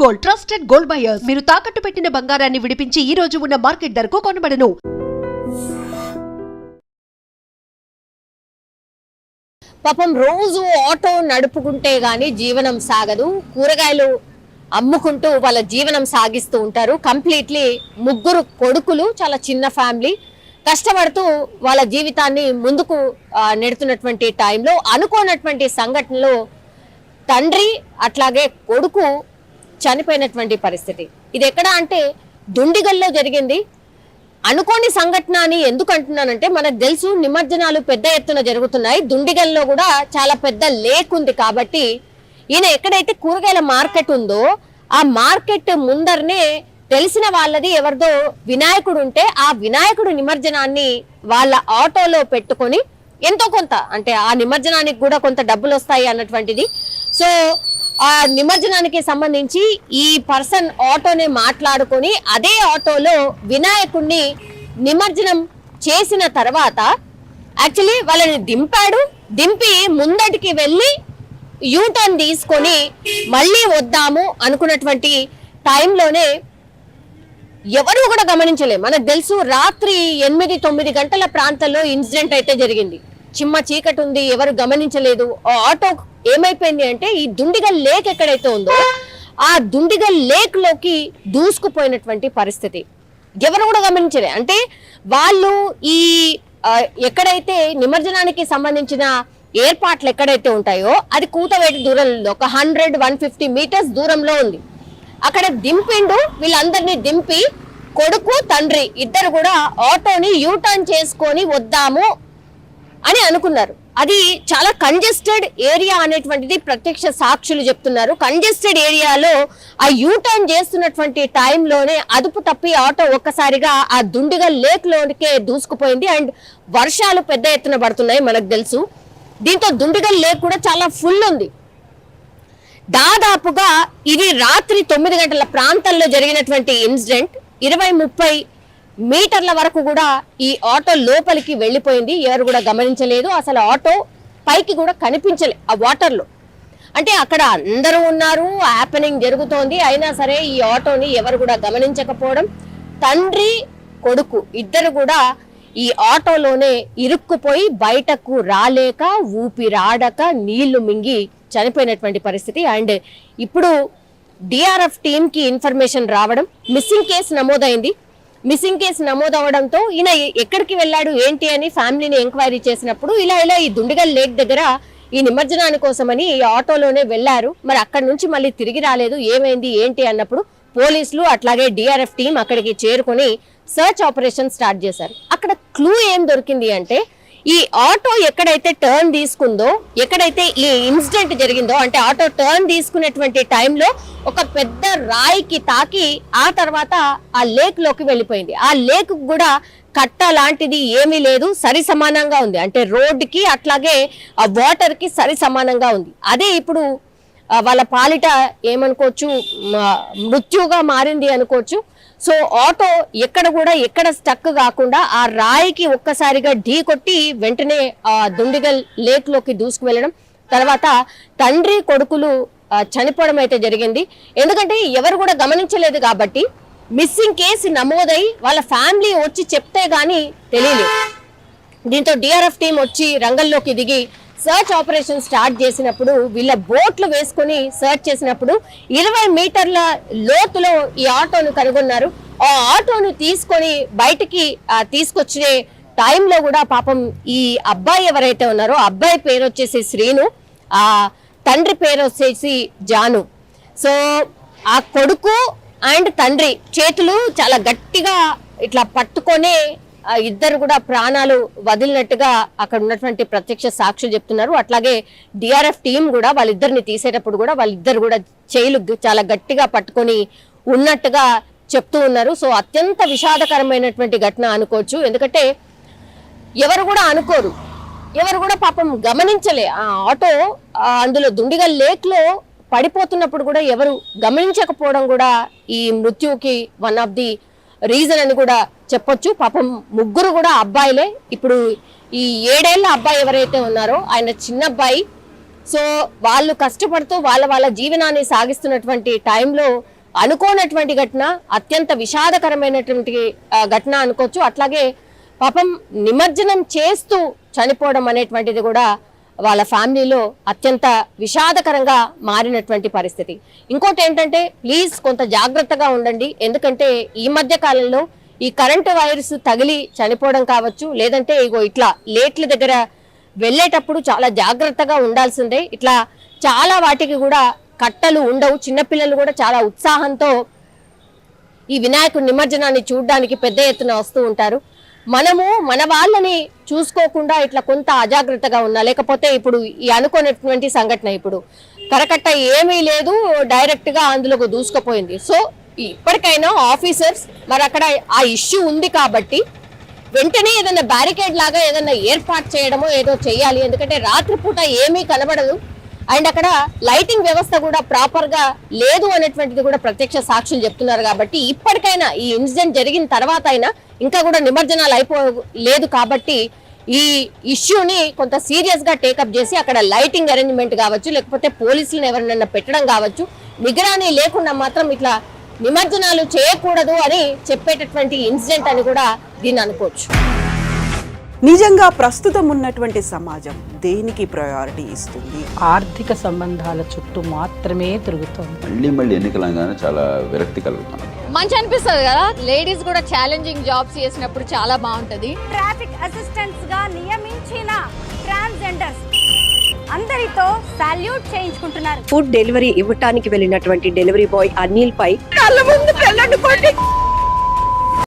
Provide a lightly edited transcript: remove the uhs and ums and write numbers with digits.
Gold trusted gold buyers మీరు తాకట్టు పెట్టిన బంగారాన్ని విడిపించి ఈ రోజు ఉన్న మార్కెట్ ధరకు కొనబడను. పాపం రోజు ఆటో నడుపుకుంటే గానీ జీవనం సాగదు. కూరగాయలు అమ్ముకుంటూ వాళ్ళ జీవనం సాగిస్తూ ఉంటారు. కంప్లీట్లీ ముగ్గురు కొడుకులు, చాలా చిన్న ఫ్యామిలీ, కష్టపడుతూ వాళ్ళ జీవితాన్ని ముందుకు నెడుతున్నటువంటి టైంలో అనుకోనటువంటి సంఘటనలో తండ్రి అట్లాగే కొడుకు చనిపోయినటువంటి పరిస్థితి. ఇది ఎక్కడ అంటే దుండిగల్లో జరిగింది. అనుకోని సంఘటన అని ఎందుకు అంటున్నానంటే, మనకు తెలుసు నిమజ్జనాలు పెద్ద ఎత్తున జరుగుతున్నాయి. దుండిగల్లో కూడా చాలా పెద్ద లేక్ ఉంది కాబట్టి ఈయన ఎక్కడైతే కూరగాయల మార్కెట్ ఉందో ఆ మార్కెట్ ముందరనే తెలిసిన వాళ్ళది ఎవరిదో వినాయకుడు ఉంటే ఆ వినాయకుడు నిమజ్జనాన్ని వాళ్ళ ఆటోలో పెట్టుకొని ఎంతో కొంత, అంటే ఆ నిమజ్జనానికి కూడా కొంత డబ్బులు వస్తాయి అన్నటువంటిది. సో ఆ నిమజ్జనానికి సంబంధించి ఈ పర్సన్ ఆటోనే మాట్లాడుకొని అదే ఆటోలో వినాయకుడిని నిమజ్జనం చేసిన తర్వాత యాక్చువల్లీ వాళ్ళని దింపి ముందటికి వెళ్ళి యూటర్న్ తీసుకొని మళ్ళీ వద్దాము అనుకున్నటువంటి టైంలోనే ఎవరు కూడా గమనించలే. మనకు తెలుసు రాత్రి 8-9 గంటల ప్రాంతంలో ఇన్సిడెంట్ అయితే జరిగింది. చిమ్మ చీకటి ఉంది, ఎవరు గమనించలేదు. ఆటో ఏమైపోయింది అంటే ఈ దుండిగల్ లేక్ ఎక్కడైతే ఉందో ఆ దుండిగల్ లేక్ లోకి దూసుకుపోయినటువంటి పరిస్థితి. ఎవరు కూడా గమనించలే. అంటే వాళ్ళు ఈ ఎక్కడైతే నిమజ్జనానికి సంబంధించిన ఏర్పాట్లు ఎక్కడైతే ఉంటాయో అది కూతవేటి దూరంలో ఒక 100-150 మీటర్స్ దూరంలో ఉంది. అక్కడ దింపిండు. వీళ్ళందరినీ దింపి కొడుకు తండ్రి ఇద్దరు కూడా ఆటోని యూటర్న్ చేసుకొని వద్దాము అని అనుకున్నారు. అది చాలా కంజెస్టెడ్ ఏరియా అనేటువంటిది ప్రత్యక్ష సాక్షులు చెప్తున్నారు. కంజెస్టెడ్ ఏరియాలో ఆ యూటర్న్ చేస్తున్నటువంటి టైంలోనే అదుపు తప్పి ఆటో ఒక్కసారిగా ఆ దుండిగల్ లేక్ లోనికే దూసుకుపోయింది. అండ్ వర్షాలు పెద్ద ఎత్తున పడుతున్నాయి మనకు తెలుసు. దీంతో దుండిగల్ లేక్ కూడా చాలా ఫుల్ ఉంది. దాదాపుగా ఇది రాత్రి 9 గంటల ప్రాంతంలో జరిగినటువంటి ఇన్సిడెంట్. 20-30 మీటర్ల వరకు కూడా ఈ ఆటో లోపలికి వెళ్ళిపోయింది. ఎవరు కూడా గమనించలేదు. అసలు ఆటో పైకి కూడా కనిపించలే ఆ వాటర్లో. అంటే అక్కడ అందరూ ఉన్నారు, హ్యాపెనింగ్ జరుగుతోంది, అయినా సరే ఈ ఆటోని ఎవరు కూడా గమనించకపోవడం. తండ్రి కొడుకు ఇద్దరు కూడా ఈ ఆటోలోనే ఇరుక్కుపోయి బయటకు రాలేక ఊపిరాడక నీళ్లు మింగి చనిపోయినటువంటి పరిస్థితి. అండ్ ఇప్పుడు డిఆర్ఎఫ్ టీమ్ కి ఇన్ఫర్మేషన్ రావడం, మిస్సింగ్ కేసు నమోదైంది. మిస్సింగ్ కేసు నమోదవడంతో ఈయన ఎక్కడికి వెళ్ళాడు ఏంటి అని ఫ్యామిలీని ఎంక్వైరీ చేసినప్పుడు ఇలా ఈ దుండిగల్ లేక్ దగ్గర ఈ నిమజ్జనాని కోసమని ఈ ఆటోలోనే వెళ్లారు. మరి అక్కడి నుంచి మళ్ళీ తిరిగి రాలేదు, ఏమైంది ఏంటి అన్నప్పుడు పోలీసులు అట్లాగే డిఆర్ఎఫ్ టీం అక్కడికి చేరుకొని సర్చ్ ఆపరేషన్ స్టార్ట్ చేశారు. అక్కడ క్లూ ఏం దొరికింది అంటే, ఈ ఆటో ఎక్కడైతే టర్న్ తీసుకుందో, ఎక్కడైతే ఈ ఇన్సిడెంట్ జరిగిందో, అంటే ఆటో టర్న్ తీసుకునేటువంటి టైంలో ఒక పెద్ద రాయికి తాకి ఆ తర్వాత ఆ లేక్ లోకి వెళ్ళిపోయింది. ఆ లేక్ కూడా కట్ట లాంటిది ఏమీ లేదు, సరి సమానంగా ఉంది. అంటే రోడ్డుకి అట్లాగే ఆ వాటర్ కి సరి సమానంగా ఉంది. అదే ఇప్పుడు వాళ్ళ పాలిట ఏమనుకోవచ్చు, మృత్యుగా మారింది అనుకోవచ్చు. సో ఆటో ఎక్కడ స్టక్ కాకుండా ఆ రాయికి ఒక్కసారిగా ఢీ కొట్టి వెంటనే ఆ దుండిగల్ లేక్ లోకి దూసుకు వెళ్ళడం, తర్వాత తండ్రి కొడుకులు చనిపోవడం అయితే జరిగింది. ఎందుకంటే ఎవరు కూడా గమనించలేదు కాబట్టి మిస్సింగ్ కేసు నమోదై వాళ్ళ ఫ్యామిలీ వచ్చి చెప్తే గానీ తెలియలేదు. దీంతో డిఆర్ఎఫ్ టీం వచ్చి రంగంలోకి దిగి సర్చ్ ఆపరేషన్ స్టార్ట్ చేసినప్పుడు, వీళ్ళ బోట్లు వేసుకుని సర్చ్ చేసినప్పుడు 20 మీటర్ల లోతులో ఈ ఆటోను కనుగొన్నారు. ఆ ఆటోను తీసుకొని బయటికి తీసుకొచ్చే టైంలో కూడా పాపం ఈ అబ్బాయి ఎవరైతే ఉన్నారో అబ్బాయి పేరు వచ్చేసి శ్రీను, ఆ తండ్రి పేరు వచ్చేసి జాను. సో ఆ కొడుకు అండ్ తండ్రి చేతులు చాలా గట్టిగా ఇట్లా పట్టుకొని ఇద్దరు కూడా ప్రాణాలు వదిలినట్టుగా అక్కడ ఉన్నటువంటి ప్రత్యక్ష సాక్షులు చెప్తున్నారు. అట్లాగే డిఆర్ఎఫ్ టీం కూడా వాళ్ళిద్దరిని తీసేటప్పుడు కూడా వాళ్ళిద్దరు కూడా చేయిలు చాలా గట్టిగా పట్టుకొని ఉన్నట్టుగా చెప్తూ ఉన్నారు. సో అత్యంత విషాదకరమైనటువంటి ఘటన అనుకోవచ్చు. ఎందుకంటే ఎవరు కూడా అనుకోరు, ఎవరు కూడా పాపం గమనించలే. ఆ ఆటో అందులో దుండిగల్ లేక్ లో పడిపోతున్నప్పుడు కూడా ఎవరు గమనించకపోవడం కూడా ఈ మృత్యుకి వన్ ఆఫ్ ది రీజన్ అని కూడా చెప్పొచ్చు. పాపం ముగ్గురు కూడా అబ్బాయిలే. ఇప్పుడు ఈ 7 ఏళ్ల అబ్బాయి ఎవరైతే ఉన్నారో ఆయన చిన్న అబ్బాయి, సో వాళ్ళు కష్టపడుతూ వాళ్ళ జీవనాన్ని సాగిస్తున్నటువంటి టైంలో అనుకోనటువంటి ఘటన, అత్యంత విషాదకరమైనటువంటి ఘటన అనుకోవచ్చు. అట్లాగే పాపం నిమజ్జనం చేస్తూ చనిపోవడం అనేటువంటిది కూడా వాళ్ళ ఫ్యామిలీలో అత్యంత విషాదకరంగా మారినటువంటి పరిస్థితి. ఇంకోటి ఏంటంటే ప్లీజ్ కొంత జాగ్రత్తగా ఉండండి. ఎందుకంటే ఈ మధ్య కాలంలో ఈ కరెంటు వైర్స్ తగిలి చనిపోవడం కావచ్చు, లేదంటే ఇగో ఇట్లా లేట్ల దగ్గర వెళ్ళేటప్పుడు చాలా జాగ్రత్తగా ఉండాల్సిందే. ఇట్లా చాలా వాటికి కూడా కట్టలు ఉండవు. చిన్నపిల్లలు కూడా చాలా ఉత్సాహంతో ఈ వినాయకుడి నిమజ్జనాన్ని చూడడానికి పెద్ద ఎత్తున వస్తూ ఉంటారు. మనము మన వాళ్ళని చూసుకోకుండా ఇట్లా కొంత అజాగ్రత్తగా ఉన్నా, లేకపోతే ఇప్పుడు ఈ అనుకున్నటువంటి సంఘటన, ఇప్పుడు కరకట్ట ఏమీ లేదు, డైరెక్ట్ గా అందులోకి దూసుకుపోయింది. సో ఇప్పటికైనా ఆఫీసర్స్ మరి అక్కడ ఆ ఇష్యూ ఉంది కాబట్టి వెంటనే ఏదైనా బ్యారికేడ్ లాగా ఏదైనా ఏర్పాటు చేయడమో ఏదో చేయాలి. ఎందుకంటే రాత్రిపూట ఏమీ కనబడదు, అండ్ అక్కడ లైటింగ్ వ్యవస్థ కూడా ప్రాపర్ గా లేదు అనేటువంటిది కూడా ప్రత్యక్ష సాక్షులు చెప్తున్నారు. కాబట్టి ఇప్పటికైనా ఈ ఇన్సిడెంట్ జరిగిన తర్వాత అయినా, ఇంకా కూడా నిమజ్జనాలు అయిపోలేదు కాబట్టి ఈ ఇష్యూని కొంత సీరియస్ గా టేకప్ చేసి అక్కడ లైటింగ్ అరేంజ్మెంట్ కావచ్చు, లేకపోతే పోలీసులను ఎవరినైనా పెట్టడం కావచ్చు, నిగరాని లేకుండా మాత్రం ఇట్లా నిమజ్జనాలు చేయకూడదు అని చెప్పేటటువంటి ఇన్సిడెంట్ అని కూడా దీన్ని అనుకోవచ్చు. నిజంగా ప్రస్తుతం ఉన్నటువంటి సమాజం దేనికి ప్రయారిటీ ఇస్తుంది? ఆర్థిక సంబంధాల చుట్టూ మాత్రమే తిరుగుతుంది. మళ్ళీ ఎన్నికలంగానే చాలా విరక్తి కలుగుతాను. మంచి అనిపిస్తుంది కదా, లేడీస్ కూడా ఛాలెంజింగ్ జాబ్స్ చేసినప్పుడు చాలా బాగుంటది. ట్రాఫిక్ అసిస్టెంట్స్ గా నియమించిన ట్రాన్స్జెండర్స్ అందరితో సాల్యూట్ చేయించుకుంటున్నారు. ఫుడ్ డెలివరీ ఇవ్వటానికి వెళ్ళినటువంటి డెలివరీ బాయ్ అనిల్ పై కళ్ళ ముందు పెళ్ళండి